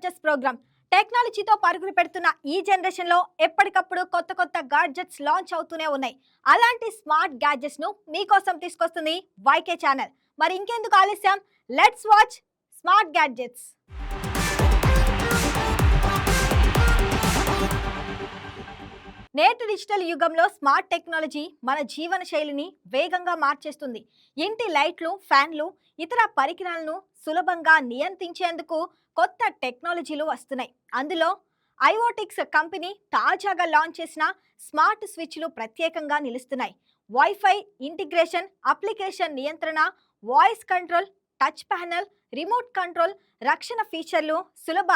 Gadgets programme. టెక్నాలజీతో పరుగులు పెడుతున్న ఈ జనరేషన్లో ఎప్పటికప్పుడు కొత్త కొత్త గ్యాడ్జెట్స్ లాంచ్ అవుతూనే ఉన్నాయి. అలాంటి స్మార్ట్ గ్యాడ్జెట్స్ ను మీకోసం తీసుకొస్తుంది వైకే ఛానల్. మరి ఇంకెందుకు ఆలస్యం, లెట్స్ వాచ్ స్మార్ట్ గ్యాడ్జెట్స్. నేటి డిజిటల్ యుగంలో స్మార్ట్ టెక్నాలజీ మన జీవన శైలిని వేగంగా మార్చేస్తుంది. ఇంటి లైట్లు, ఫ్యాన్లు, ఇతర పరికరాలను సులభంగా నియంత్రించేందుకు కొత్త టెక్నాలజీలు వస్తున్నాయి. అందులో ఐఓటిక్స్ కంపెనీ తాజాగా లాంచ్ చేసిన స్మార్ట్ స్విచ్లు ప్రత్యేకంగా నిలుస్తున్నాయి. వైఫై ఇంటిగ్రేషన్, అప్లికేషన్ నియంత్రణ, voice control, touch panel, remote control, రక్షణ ఫీచర్లు, సులభ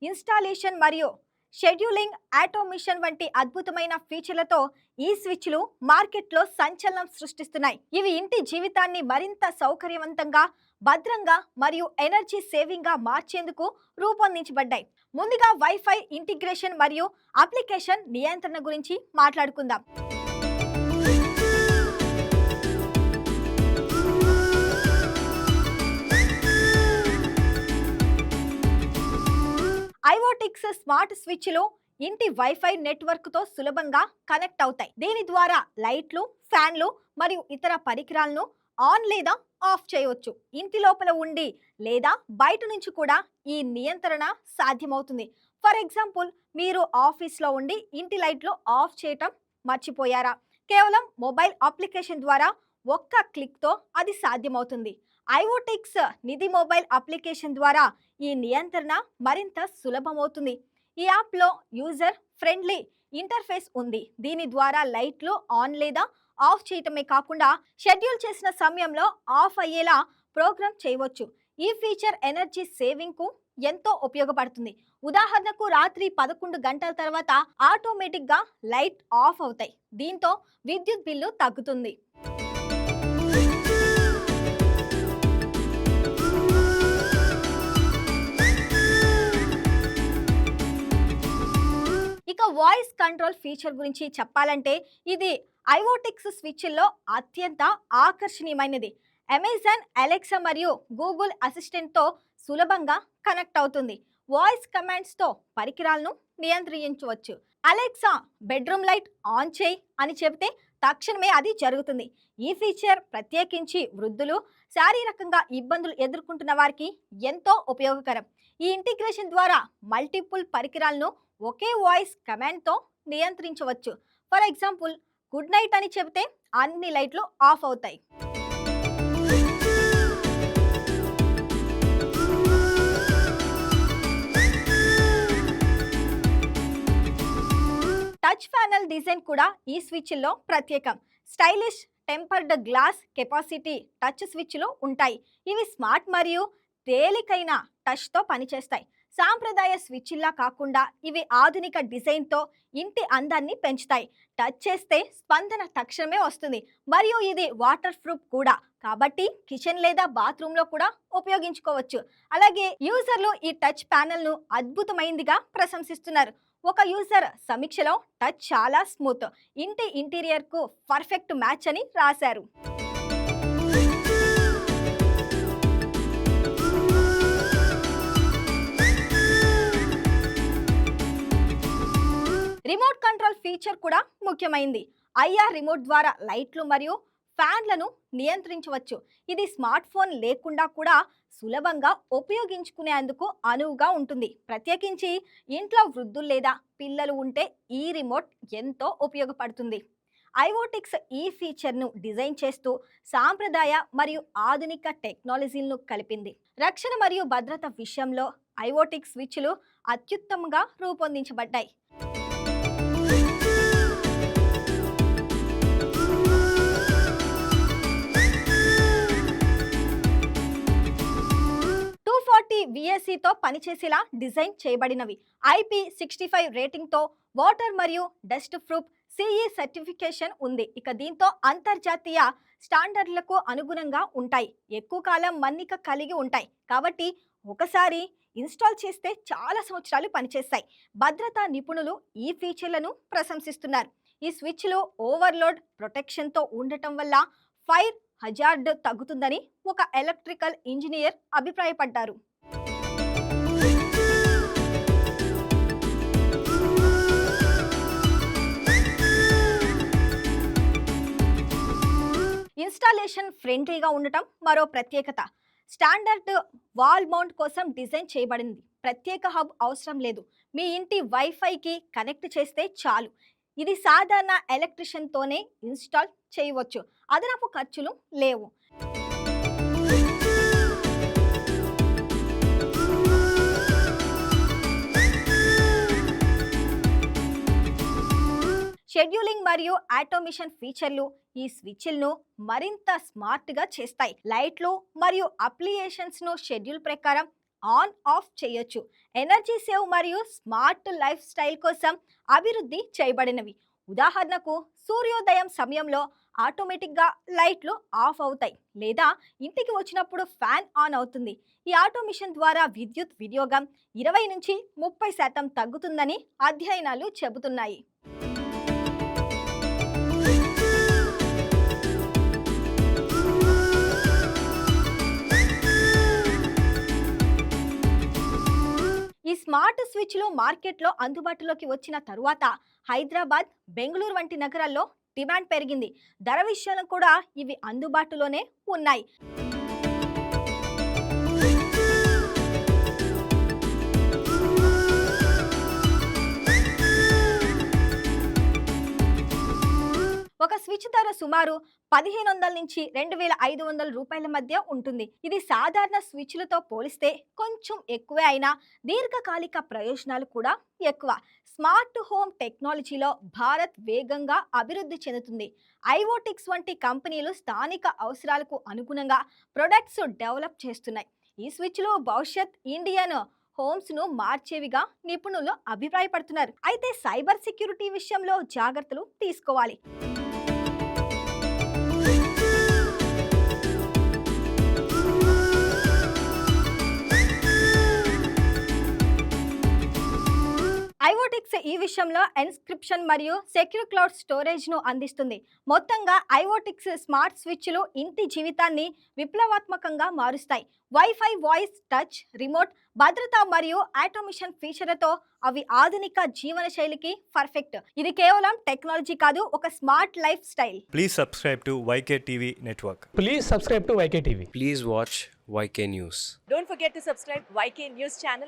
ఇన్స్టాలేషన్ మరియు షెడ్యూలింగ్ ఆటోమేషన్ వంటి అద్భుతమైన ఫీచర్లతో ఈ స్విచ్లు మార్కెట్లో సంచలనం సృష్టిస్తున్నాయి. ఇవి ఇంటి జీవితాన్ని మరింత సౌకర్యవంతంగా, భద్రంగా మరియు ఎనర్జీ సేవింగ్ గా మార్చేందుకు రూపొందించబడ్డాయి. ముందుగా వైఫై ఇంటిగ్రేషన్ మరియు అప్లికేషన్ నియంత్రణ గురించి మాట్లాడుకుందాం. ఐఓటిక్స్ స్మార్ట్ స్విచ్లు ఇంటి వైఫై నెట్వర్క్ తో సులభంగా కనెక్ట్ అవుతాయి. దీని ద్వారా లైట్లు, ఫ్యాన్లు మరియు ఇతర పరికరాలను ఆన్ లేదా ఆఫ్ చేయవచ్చు. ఇంటి లోపల ఉండి లేదా బయట నుంచి కూడా ఈ నియంత్రణ సాధ్యమవుతుంది. ఫర్ ఎగ్జాంపుల్, మీరు ఆఫీస్లో ఉండి ఇంటి లైట్లు ఆఫ్ చేయటం మర్చిపోయారా? కేవలం మొబైల్ అప్లికేషన్ ద్వారా ఒక్క క్లిక్తో అది సాధ్యమవుతుంది. ఐఓటిక్స్ నిధి మొబైల్ అప్లికేషన్ ద్వారా ఈ నియంత్రణ మరింత సులభమవుతుంది. ఈ యాప్లో యూజర్ ఫ్రెండ్లీ ఇంటర్ఫేస్ ఉంది. దీని ద్వారా లైట్లు ఆన్ లేదా ఆఫ్ చేయటమే కాకుండా షెడ్యూల్ చేసిన సమయంలో ఆఫ్ అయ్యేలా ప్రోగ్రామ్ చేయవచ్చు. ఈ ఫీచర్ ఎనర్జీ సేవింగ్ కు ఎంతో ఉపయోగపడుతుంది. ఉదాహరణకు, రాత్రి 11 గంటల తర్వాత ఆటోమేటిక్ గా లైట్ ఆఫ్ అవుతాయి. దీంతో విద్యుత్ బిల్లు తగ్గుతుంది. ఇక వాయిస్ కంట్రోల్ ఫీచర్ గురించి చెప్పాలంటే, ఇది ఐఓటిక్స్ స్విచ్ల్లో అత్యంత ఆకర్షణీయమైనది. అమెజాన్ అలెక్సా మరియు గూగుల్ అసిస్టెంట్తో సులభంగా కనెక్ట్ అవుతుంది. వాయిస్ కమాండ్స్తో పరికరాలను నియంత్రించవచ్చు. అలెక్సా బెడ్రూమ్ లైట్ ఆన్ చేయి అని చెబితే తక్షణమే అది జరుగుతుంది. ఈ ఫీచర్ ప్రత్యేకించి వృద్ధులు, శారీరకంగా ఇబ్బందులు ఎదుర్కొంటున్న వారికి ఎంతో ఉపయోగకరం. ఈ ఇంటిగ్రేషన్ ద్వారా మల్టిపుల్ పరికరాలను ఒకే వాయిస్ కమాండ్తో నియంత్రించవచ్చు. ఫర్ ఎగ్జాంపుల్, గుడ్ నైట్ అని చెబితే అన్ని లైట్లు ఆఫ్ అవుతాయి. టచ్ ప్యానెల్ డిజైన్ కూడా ఈ స్విచ్ల్లో ప్రత్యేకం. Stylish tempered glass capacity touch స్విచ్లు ఉంటాయి. ఇవి స్మార్ట్ మరియు తేలికైన టచ్తో పనిచేస్తాయి. సాంప్రదాయ స్విచ్లా కాకుండా ఇవి ఆధునిక డిజైన్తో ఇంటి అందాన్ని పెంచుతాయి. టచ్ చేస్తే స్పందన తక్షణమే వస్తుంది మరియు ఇది వాటర్ ప్రూఫ్ కూడా, కాబట్టి కిచెన్ లేదా బాత్రూంలో కూడా ఉపయోగించుకోవచ్చు. అలాగే యూజర్లు ఈ టచ్ ప్యానెల్ను అద్భుతమైందిగా ప్రశంసిస్తున్నారు. ఒక యూజర్ సమీక్షలో టచ్ చాలా స్మూత్, ఇంటి ఇంటీరియర్కు పర్ఫెక్ట్ మ్యాచ్ అని రాశారు. రిమోట్ కంట్రోల్ ఫీచర్ కూడా ముఖ్యమైంది. ఐఆర్ రిమోట్ ద్వారా లైట్లు మరియు ఫ్యాన్లను నియంత్రించవచ్చు. ఇది స్మార్ట్ ఫోన్ లేకుండా కూడా సులభంగా ఉపయోగించుకునేందుకు అనువుగా ఉంటుంది. ప్రత్యేకించి ఇంట్లో వృద్ధులు లేదా పిల్లలు ఉంటే ఈ రిమోట్ ఎంతో ఉపయోగపడుతుంది. ఐఓటిక్స్ ఈ ఫీచర్ను డిజైన్ చేస్తూ సాంప్రదాయ మరియు ఆధునిక టెక్నాలజీలను కలిపింది. రక్షణ మరియు భద్రత విషయంలో ఐఓటిక్స్ స్విచ్లు అత్యుత్తమంగా రూపొందించబడ్డాయి. VSCతో పనిచేసేలా డిజైన్ చేయబడినవి. IP65 రేటింగ్తో వాటర్ మరియు డస్ట్ ప్రూఫ్ CE సర్టిఫికేషన్ ఉంది. ఇక దీంతో అంతర్జాతీయ స్టాండర్డులకు అనుగుణంగా ఉంటాయి. ఎక్కువ కాలం మన్నిక కలిగి ఉంటాయి కాబట్టి ఒకసారి ఇన్స్టాల్ చేస్తే చాలా సంవత్సరాలు పనిచేస్తాయి. భద్రతా నిపుణులు ఈ ఫీచర్లను ప్రశంసిస్తున్నారు. ఈ స్విచ్లు ఓవర్లోడ్ ప్రొటెక్షన్తో ఉండటం వల్ల ఫైర్ హజార్డ్ తగ్గుతుందని ఒక ఎలక్ట్రికల్ ఇంజనీర్ అభిప్రాయపడ్డారు. ఇన్స్టాలేషన్ ఫ్రెండ్లీగా ఉండటం మరో ప్రత్యేకత. స్టాండర్డ్ వాల్ మౌంట్ కోసం డిజైన్ చేయబడింది. ప్రత్యేక హబ్ అవసరం లేదు. మీ ఇంటి వైఫైకి కనెక్ట్ చేస్తే చాలు. ఇది సాధారణ ఎలక్ట్రిషియన్తోనే ఇన్స్టాల్ చేయవచ్చు. అదనపు ఖర్చులు లేవు. షెడ్యూలింగ్ మరియు ఆటోమేషన్ ఫీచర్లు ఈ స్విచ్లను మరింత స్మార్ట్గా చేస్తాయి. లైట్లు మరియు అప్లికేషన్స్ను షెడ్యూల్ ప్రకారం ఆన్ ఆఫ్ చేయొచ్చు. ఎనర్జీ సేవ్ మరియు స్మార్ట్ లైఫ్ స్టైల్ కోసం అభివృద్ధి చేయబడినవి. ఉదాహరణకు సూర్యోదయం సమయంలో ఆటోమేటిక్గా లైట్లు ఆఫ్ అవుతాయి లేదా ఇంటికి వచ్చినప్పుడు ఫ్యాన్ ఆన్ అవుతుంది. ఈ ఆటోమేషన్ ద్వారా విద్యుత్ వినియోగం 20 నుంచి 30% తగ్గుతుందని అధ్యయనాలు చెబుతున్నాయి. ఈ స్మార్ట్ స్విచ్లు మార్కెట్లో అందుబాటులోకి వచ్చిన తరువాత హైదరాబాద్, బెంగళూరు వంటి నగరాల్లో డిమాండ్ పెరిగింది. ధర విషయంలో కూడా ఇవి అందుబాటులోనే ఉన్నాయి. ఒక స్విచ్ ధర సుమారు 1500 నుంచి 2500 రూపాయల మధ్య ఉంటుంది. ఇది సాధారణ స్విచ్లతో పోలిస్తే కొంచెం ఎక్కువే అయినా దీర్ఘకాలిక ప్రయోజనాలు కూడా ఎక్కువ. స్మార్ట్ హోమ్ టెక్నాలజీలో భారత్ వేగంగా అభివృద్ధి చెందుతుంది. ఐఓటిక్స్ వంటి కంపెనీలు స్థానిక అవసరాలకు అనుగుణంగా ప్రొడక్ట్స్ డెవలప్ చేస్తున్నాయి. ఈ స్విచ్లు భవిష్యత్ ఇండియన్ హోమ్స్ ను మార్చేవిగా నిపుణులు అభిప్రాయపడుతున్నారు. అయితే సైబర్ సెక్యూరిటీ విషయంలో జాగ్రత్తలు తీసుకోవాలి. ఐఓటిక్స్ ఈ విషయంలో ఎన్క్రిప్షన్ మరియు సెక్యూర్ క్లౌడ్ స్టోరేజ్ ను అందిస్తుంది. మొత్తంగా ఐఓటిక్స్ స్మార్ట్ స్విచ్లు ఇంటి జీవితాన్ని విప్లవాత్మకంగా మారుస్తాయి. వైఫై, వాయిస్, టచ్, రిమోట్, భద్రత మరియు ఆటోమేషన్ ఫీచర్లతో అవి ఆధునిక జీవన శైలికి పర్ఫెక్ట్. ఇది కేవలం టెక్నాలజీ కాదు, ఒక smart life style. Please subscribe to YK TV Network. Please subscribe to YK TV. Please watch YK News. Don't forget to subscribe YK News channel.